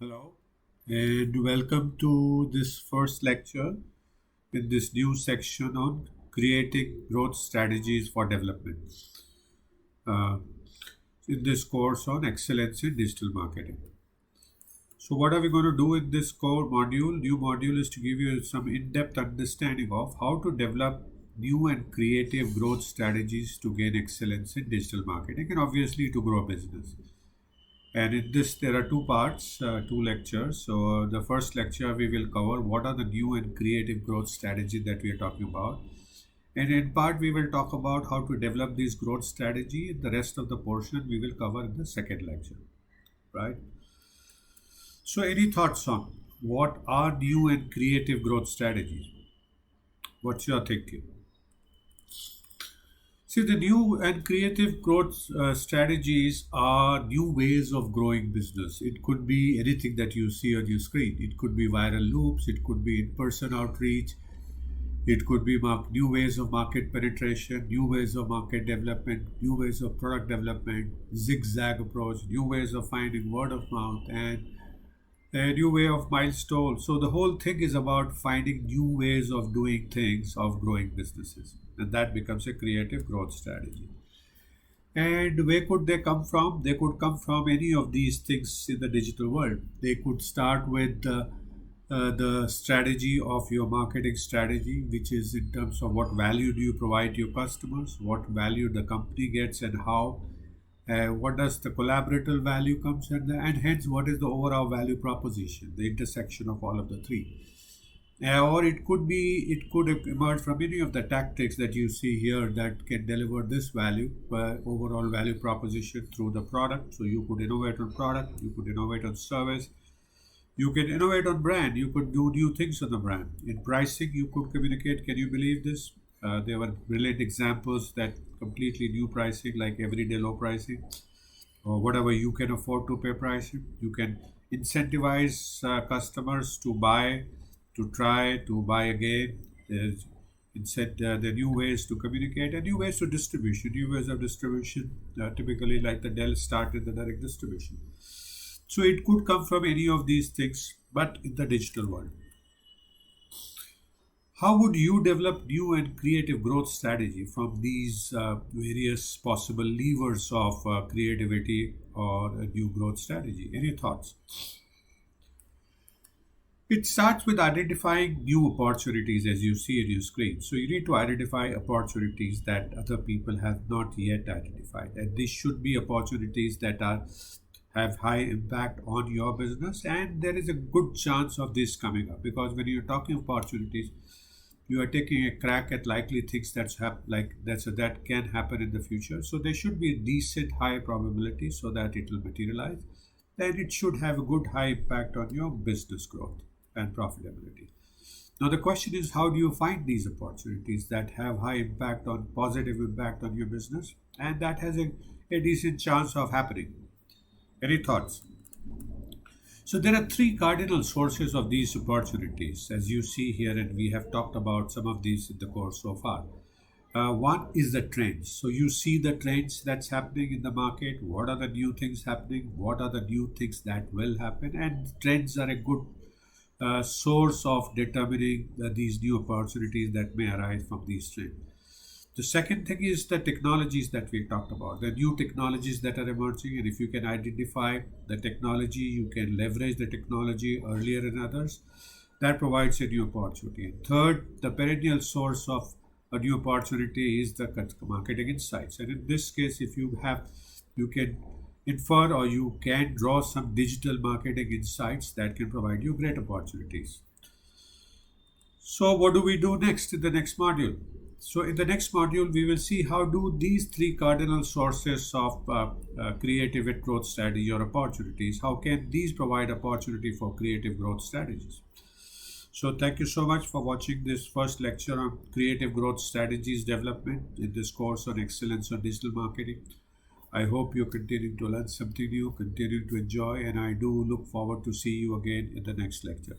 Hello, and welcome to this first lecture in this new section on creating growth strategies for development. Uh, in this course on excellence in digital marketing. So, what are we going to do in this core module? New module is to give you some in depth understanding of how to develop new and creative growth strategies to gain excellence in digital marketing and obviously to grow a business. And in this, there are two parts, two lectures. So, the first lecture we will cover what are the new and creative growth strategy that we are talking about. And in part, we will talk about how to develop this growth strategy. The rest of the portion we will cover in the second lecture, right? So, any thoughts on what are new and creative growth strategies? What's your thinking? See, the new and creative growth strategies are new ways of growing business. It could be anything that you see on your screen. It could be viral loops. It could be in-person outreach. It could be new ways of market penetration, new ways of market development, new ways of product development, zigzag approach, new ways of finding word of mouth, and a new way of milestone. So the whole thing is about finding new ways of doing things, of growing businesses, and that becomes a creative growth strategy. And where could they come from? They could come from any of these things in the digital world. They could start with the strategy of your marketing strategy, which is in terms of what value do you provide to your customers, what value the company gets, and how. What does the collaborative value comes and hence what is the overall value proposition, the intersection of all of the three. Or it could emerge from any of the tactics that you see here that can deliver this value, overall value proposition through the product. So you could innovate on product, you could innovate on service, you can innovate on brand, you could do new things on the brand. In pricing, you could communicate. Can you believe this? There were brilliant examples that completely new pricing, like everyday low pricing, or whatever you can afford to pay pricing. You can incentivize customers to buy, to try, to buy again. There's the new ways to communicate and new ways to distribution. New ways of distribution, typically like the Dell started the direct distribution. So it could come from any of these things, but in the digital world. How would you develop new and creative growth strategy from these various possible levers of creativity or a new growth strategy? Any thoughts? It starts with identifying new opportunities as you see in your screen. So you need to identify opportunities that other people have not yet identified. And these should be opportunities that are have high impact on your business, and there is a good chance of this coming up because when you're talking opportunities, you are taking a crack at likely things that can happen in the future. So there should be a decent high probability so that it will materialize, and it should have a good high impact on your business growth and profitability. Now the question is, how do you find these opportunities that have high impact on positive impact on your business and that has a decent chance of happening? Any thoughts? So there are three cardinal sources of these opportunities, as you see here, and we have talked about some of these in the course so far. One is the trends. So you see the trends that's happening in the market. What are the new things happening? What are the new things that will happen? And trends are a good source of determining these new opportunities that may arise from these trends. The second thing is the technologies that we talked about, the new technologies that are emerging, and if you can identify the technology, you can leverage the technology earlier than others. That provides a new opportunity. And third, the perennial source of a new opportunity is the marketing insights. And in this case, if you can infer or you can draw some digital marketing insights that can provide you great opportunities. So what do we do next in the next module? So in the next module, we will see how do these three cardinal sources of creative growth strategy or opportunities, how can these provide opportunity for creative growth strategies? So thank you so much for watching this first lecture on creative growth strategies development in this course on excellence on digital marketing. I hope you're continuing to learn something new, continuing to enjoy, and I do look forward to see you again in the next lecture.